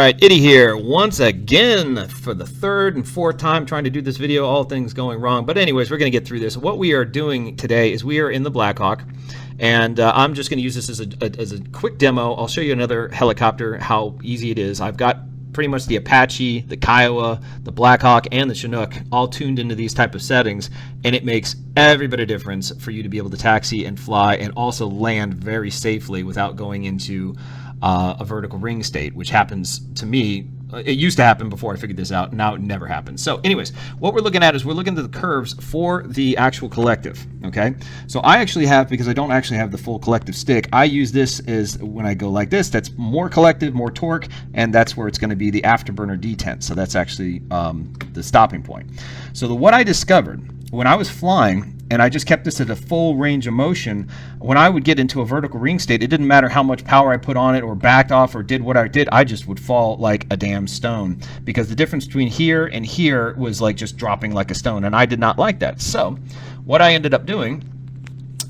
Alright, Itty here, once again for the third and fourth time trying to do this video, all things going wrong. But anyways, we're going to get through this. What we are doing today is we are in the Blackhawk, and I'm just going to use this as a quick demo. I'll show you another helicopter, how easy it is. I've got pretty much the Apache, the Kiowa, the Blackhawk, and the Chinook all tuned into these type of settings, and it makes every bit of difference for you to be able to taxi and fly and also land very safely without going into a vertical ring state, which happens to me. It used to happen before I figured this out. Now it never happens. So anyways, what we're looking at is we're looking at the curves for the actual collective. Okay, so I actually have, because I don't actually have the full collective stick, I use this as when I go like this, that's more collective, more torque, and that's where it's going to be the afterburner detent. So that's actually the stopping point. So what I discovered when I was flying, and I just kept this at a full range of motion, when I would get into a vertical ring state, it didn't matter how much power I put on it or backed off or did what I did, I just would fall like a damn stone, because the difference between here and here was like just dropping like a stone, and I did not like that. So what I ended up doing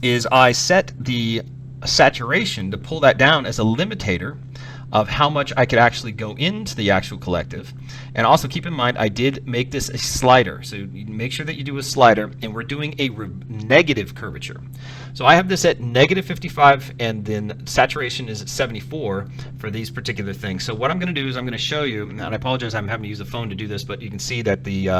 is I set the saturation to pull that down as a limitator of how much I could actually go into the actual collective. And also keep in mind, I did make this a slider, so you make sure that you do a slider, and we're doing a negative curvature. So I have this at -55, and then saturation is at 74 for these particular things. So what I'm going to do is I'm going to show you, and I apologize I'm having to use a phone to do this, but you can see that the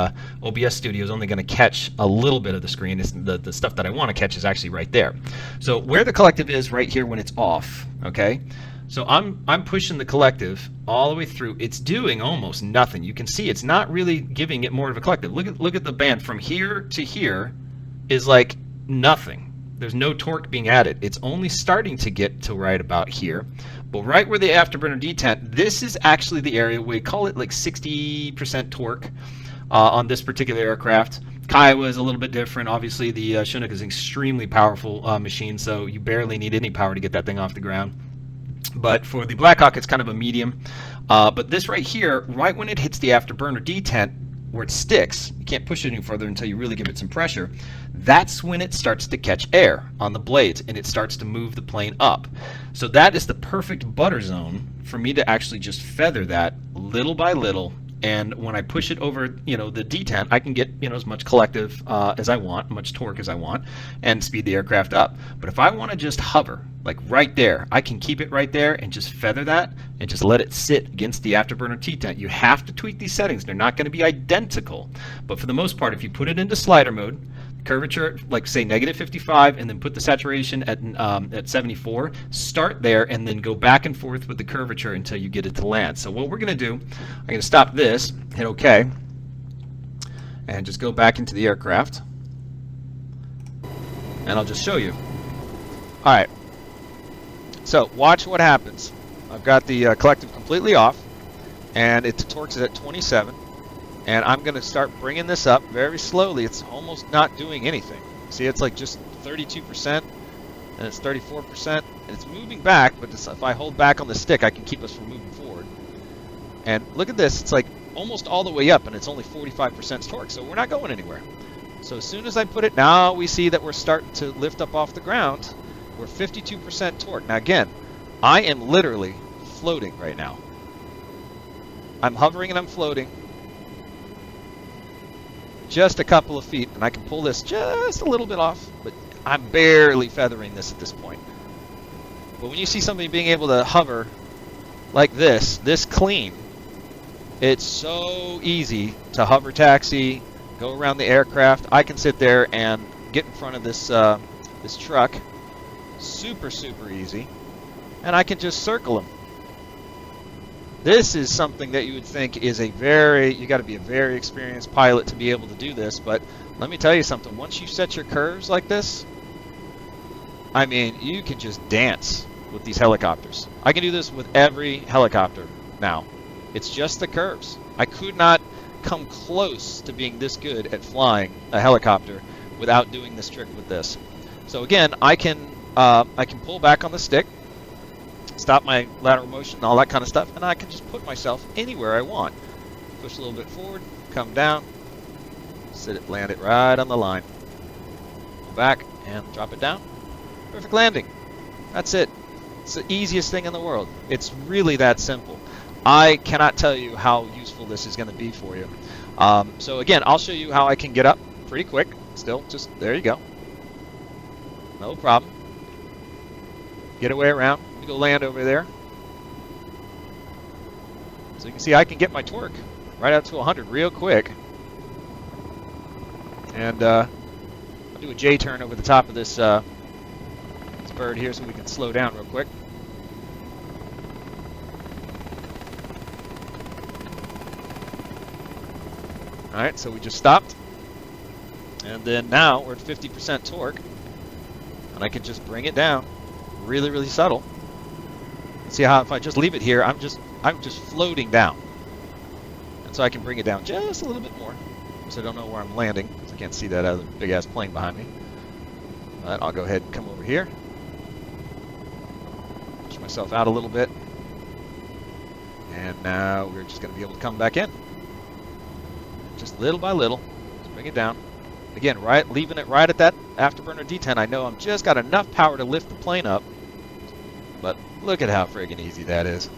OBS Studio is only going to catch a little bit of the screen. The stuff that I want to catch is actually right there. So where the collective is right here when it's off, okay? So I'm pushing the collective all the way through. It's doing almost nothing. You can see it's not really giving it more of a collective. Look at the band from here to here is like nothing. There's no torque being added. It's only starting to get to right about here. But right where the afterburner detent, this is actually the area we call it like 60% torque on this particular aircraft. Kiowa is a little bit different. Obviously the Chinook is an extremely powerful machine, so you barely need any power to get that thing off the ground. But for the Blackhawk, it's kind of a medium. But this right here, right when it hits the afterburner detent, where it sticks, you can't push it any further until you really give it some pressure, that's when it starts to catch air on the blades, and it starts to move the plane up. So that is the perfect butter zone for me to actually just feather that little by little. And when I push it over, you know, the detent, I can get, you know, as much collective as I want, much torque as I want, and speed the aircraft up. But if I want to just hover, like right there, I can keep it right there and just feather that and just let it sit against the afterburner detent. You have to tweak these settings. They're not going to be identical. But for the most part, if you put it into slider mode, curvature, like say -55, and then put the saturation at 74, start there and then go back and forth with the curvature until you get it to land. So what we're going to do, I'm going to stop this, hit OK, and just go back into the aircraft, and I'll just show you. Alright, so watch what happens. I've got the collective completely off, and the torque's at 27. And I'm going to start bringing this up very slowly. It's almost not doing anything. See, it's like just 32%, and it's 34%, and it's moving back, but if I hold back on the stick, I can keep us from moving forward. And look at this. It's like almost all the way up, and it's only 45% torque, so we're not going anywhere. So as soon as I put it, now we see that we're starting to lift up off the ground. We're 52% torque. Now again, I am literally floating right now. I'm hovering and I'm floating. Just a couple of feet, and I can pull this just a little bit off, but I'm barely feathering this at this point. But when you see somebody being able to hover like this clean, it's so easy to hover taxi, go around the aircraft. I can sit there and get in front of this this truck, super easy, and I can just circle them. This is something that you would think is you got to be a very experienced pilot to be able to do this, but let me tell you something. Once you set your curves like this, I mean, you can just dance with these helicopters. I can do this with every helicopter now. It's just the curves. I could not come close to being this good at flying a helicopter without doing this trick with this. So again, I can pull back on the stick, stop my lateral motion and all that kind of stuff, and I can just put myself anywhere I want. Push a little bit forward, come down, land it right on the line. Go back and drop it down. Perfect landing. That's it. It's the easiest thing in the world. It's really that simple. I cannot tell you how useful this is going to be for you. So again, I'll show you how I can get up pretty quick. Still, just there you go. No problem. Get away around. Let me go land over there. So you can see I can get my torque right out to 100 real quick. And I'll do a J-turn over the top of this bird here so we can slow down real quick. Alright, so we just stopped. And then now we're at 50% torque. And I can just bring it down. Really, really subtle. See how if I just leave it here, I'm just floating down. And so I can bring it down just a little bit more. So I don't know where I'm landing, because I can't see that other big ass plane behind me. But I'll go ahead and come over here. Push myself out a little bit. And now we're just going to be able to come back in. Just little by little. Just bring it down. Again, leaving it right at that afterburner D10. I know I'm just got enough power to lift the plane up. But look at how friggin' easy that is.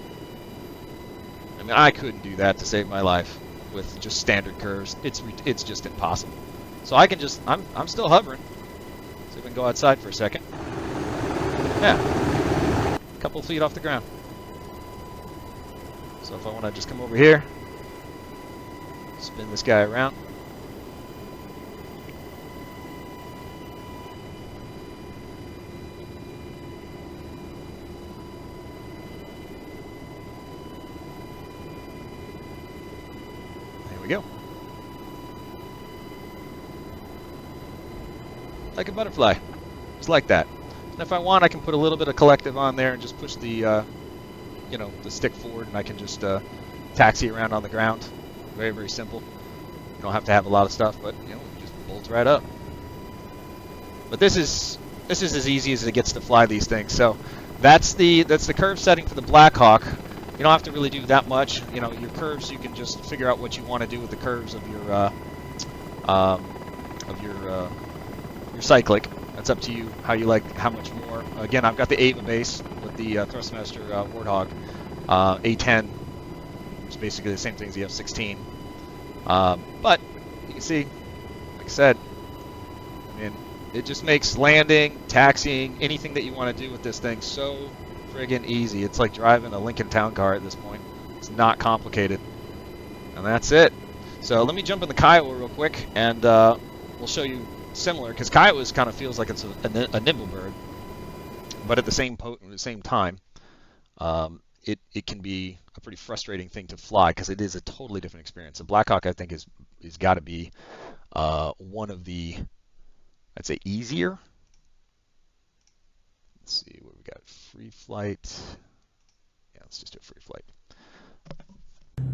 I mean, I couldn't do that to save my life with just standard curves. It's just impossible. So I can just, I'm still hovering. See if I can go outside for a second. Yeah. A couple feet off the ground. So if I want to just come over here, spin this guy around. There we go. Like a butterfly. Just like that. And if I want, I can put a little bit of collective on there and just push the, you know, the stick forward, and I can just taxi around on the ground. Very, very simple. You don't have to have a lot of stuff, but you know, just bolts right up. But this is as easy as it gets to fly these things. So that's the curve setting for the Blackhawk. You don't have to really do that much. You know, your curves, you can just figure out what you want to do with the curves of your cyclic. That's up to you. How you like, how much more. Again, I've got the Ava base with the Thrustmaster Warthog A10. It's basically the same thing as the F-16. But you can see, like I said, I mean, it just makes landing, taxiing, anything that you want to do with this thing so friggin' easy. It's like driving a Lincoln Town Car at this point. It's not complicated. And that's it. So let me jump in the Kiowa real quick, and we'll show you similar, because Kiowa kind of feels like it's a nimble bird, but at the same time, it can be a pretty frustrating thing to fly because it is a totally different experience. The Blackhawk, I think, is got to be one of the, I'd say, easier. Let's see what we got. Free flight. Yeah, let's just do a free flight.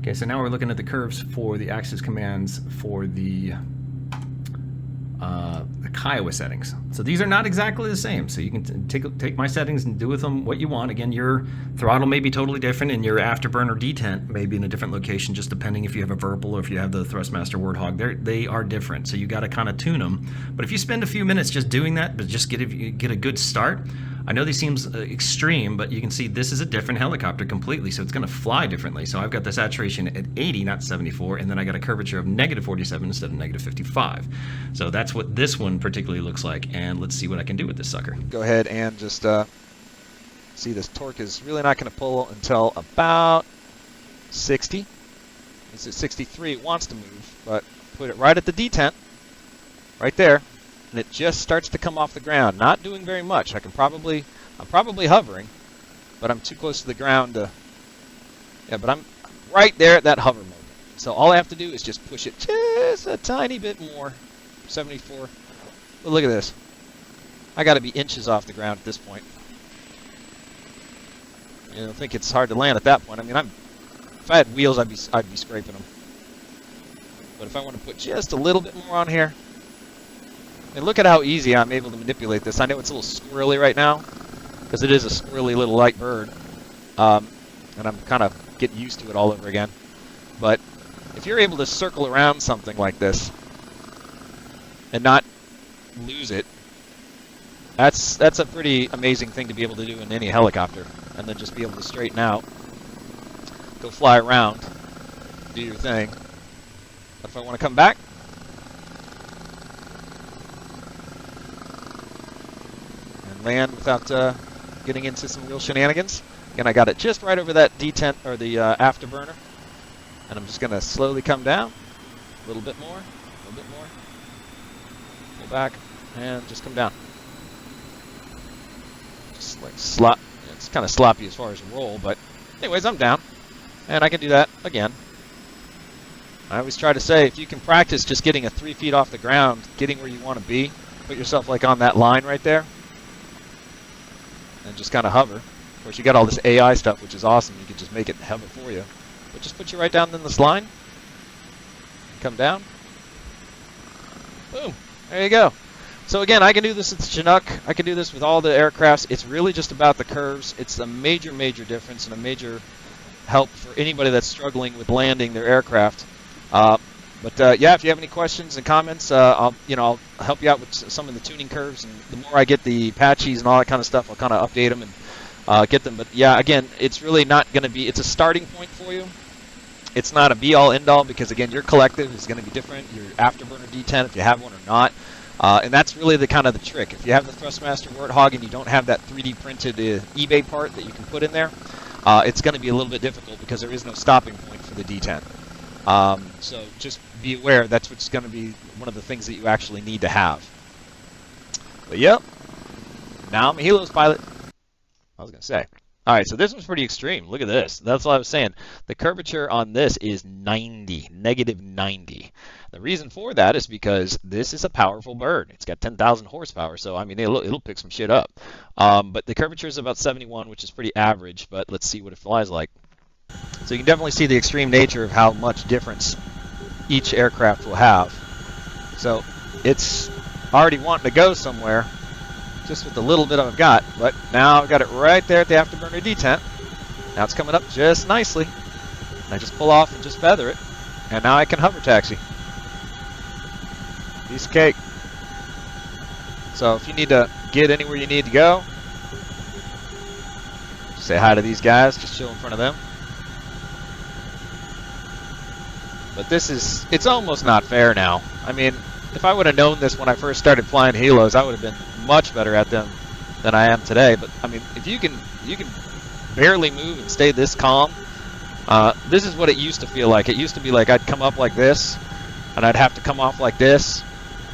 Okay, so now we're looking at the curves for the axis commands for the Kiowa settings. So these are not exactly the same. So you can take my settings and do with them what you want. Again, your throttle may be totally different, and your afterburner detent may be in a different location, just depending if you have a Verbal or if you have the Thrustmaster Warthog. They are different, so you got to kind of tune them. But if you spend a few minutes just doing that, but just get a good start. I know this seems extreme, but you can see this is a different helicopter completely, so it's going to fly differently. So I've got the saturation at 80, not 74, and then I got a curvature of -47 instead of -55. So that's what this one particularly looks like, and let's see what I can do with this sucker. Go ahead and just see, this torque is really not going to pull until about 60. It's at 63, it wants to move, but put it right at the detent, right there. And it just starts to come off the ground. Not doing very much. I'm probably hovering, but I'm too close to the ground to, yeah, but I'm right there at that hover moment. So all I have to do is just push it just a tiny bit more. 74. But look at this. I got to be inches off the ground at this point. You don't think it's hard to land at that point. I mean, if I had wheels, I'd be scraping them. But if I want to put just a little bit more on here, and look at how easy I'm able to manipulate this. I know it's a little squirrely right now, because it is a squirrely little light bird. And I'm kind of getting used to it all over again. But if you're able to circle around something like this and not lose it, that's a pretty amazing thing to be able to do in any helicopter. And then just be able to straighten out. go fly around, do your thing. But if I want to come back, and land without getting into some real shenanigans, again, I got it just right over that detent or the afterburner, and I'm just going to slowly come down, a little bit more, go back, and just come down. Just like slop. It's kind of sloppy as far as roll, but anyways, I'm down, and I can do that again. I always try to say, if you can practice just getting 3 feet off the ground, getting where you want to be, put yourself like on that line right there, and just kind of hover. Of course, you got all this AI stuff, which is awesome. You can just make it hover for you. But just put you right down in this line. Come down. Boom. There you go. So again, I can do this with the Chinook. I can do this with all the aircrafts. It's really just about the curves. It's a major, major difference and a major help for anybody that's struggling with landing their aircraft. Yeah, if you have any questions and comments, I'll help you out with some of the tuning curves. And the more I get the patches and all that kind of stuff, I'll kind of update them and get them. But yeah, again, it's really not going to be. It's a starting point for you. It's not a be-all, end-all because again, your collective is going to be different. Your afterburner D10, if you have one or not. And that's really the kind of the trick. If you have the Thrustmaster Warthog and you don't have that 3D printed eBay part that you can put in there, it's going to be a little bit difficult because there is no stopping point for the D10. So just be aware that's what's going to be one of the things that you actually need to have. But yep, now I'm a Helos pilot. I was going to say. All right, so this one's pretty extreme. Look at this. That's what I was saying. The curvature on this is 90, negative 90. The reason for that is because this is a powerful bird. It's got 10,000 horsepower, so I mean it'll pick some shit up. But the curvature is about 71, which is pretty average. But let's see what it flies like. So you can definitely see the extreme nature of how much difference each aircraft will have. So it's already wanting to go somewhere, just with the little bit I've got. But now I've got it right there at the afterburner detent. Now it's coming up just nicely. I just pull off and just feather it, and now I can hover taxi. Piece of cake. So if you need to get anywhere you need to go, say hi to these guys, just chill in front of them. But it's almost not fair now. I mean, if I would have known this when I first started flying Helos, I would have been much better at them than I am today. But I mean, if you can barely move and stay this calm, this is what it used to feel like. It used to be like I'd come up like this, and I'd have to come off like this.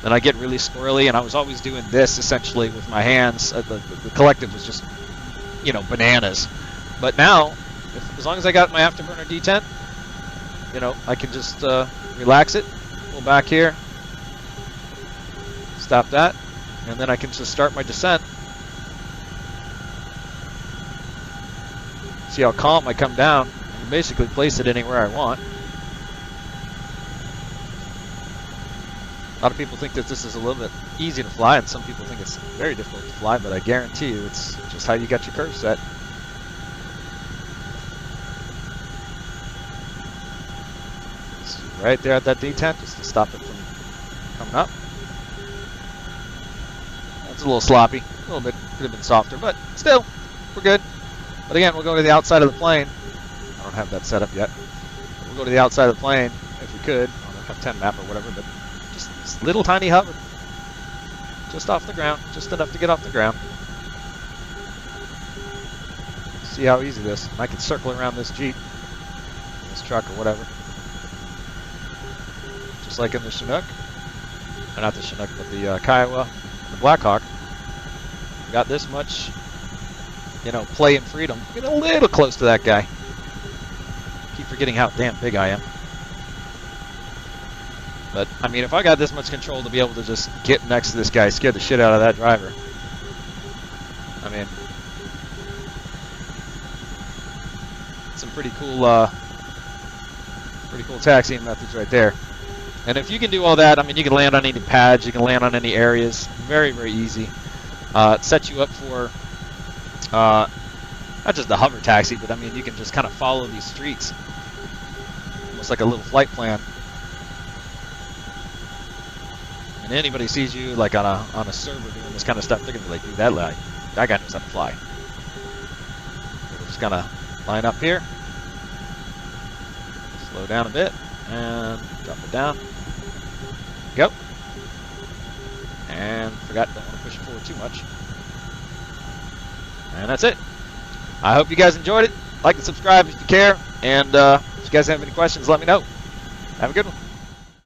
Then I get really squirrely, and I was always doing this essentially with my hands. The collective was just, bananas. But now, as long as I got my afterburner detent, I can just relax it, pull back here, stop that, and then I can just start my descent. See how calm I come down. I can basically place it anywhere I want. A lot of people think that this is a little bit easy to fly, and some people think it's very difficult to fly, but I guarantee you it's just how you got your curve set. Right there at that detent, just to stop it from coming up. That's a little sloppy, a little bit, could have been softer, but still, we're good. But again, we'll go to the outside of the plane. I don't have that set up yet. We'll go to the outside of the plane, if we could, on the F10 map or whatever, but just this little tiny hover. Just off the ground, just enough to get off the ground. See how easy this is. I can circle around this Jeep, this truck or whatever. Just like in the Chinook, or not the Chinook, but the Kiowa and the Blackhawk. Got this much, play and freedom. Get a little close to that guy. Keep forgetting how damn big I am. But, I mean, if I got this much control to be able to just get next to this guy, scare the shit out of that driver. I mean, some pretty cool taxiing methods right there. And if you can do all that, I mean, you can land on any pads, you can land on any areas. Very, very easy. It sets you up for not just the hover taxi, but I mean, you can just kind of follow these streets. Almost like a little flight plan. And anybody sees you like on a server doing this kind of stuff, they're gonna be like, dude, that guy knows how to fly. We're just gonna line up here. Slow down a bit and drop it down. Go. And forgot, don't want to push it forward too much. And that's it. I hope you guys enjoyed it. Like and subscribe if you care. And if you guys have any questions, let me know. Have a good one.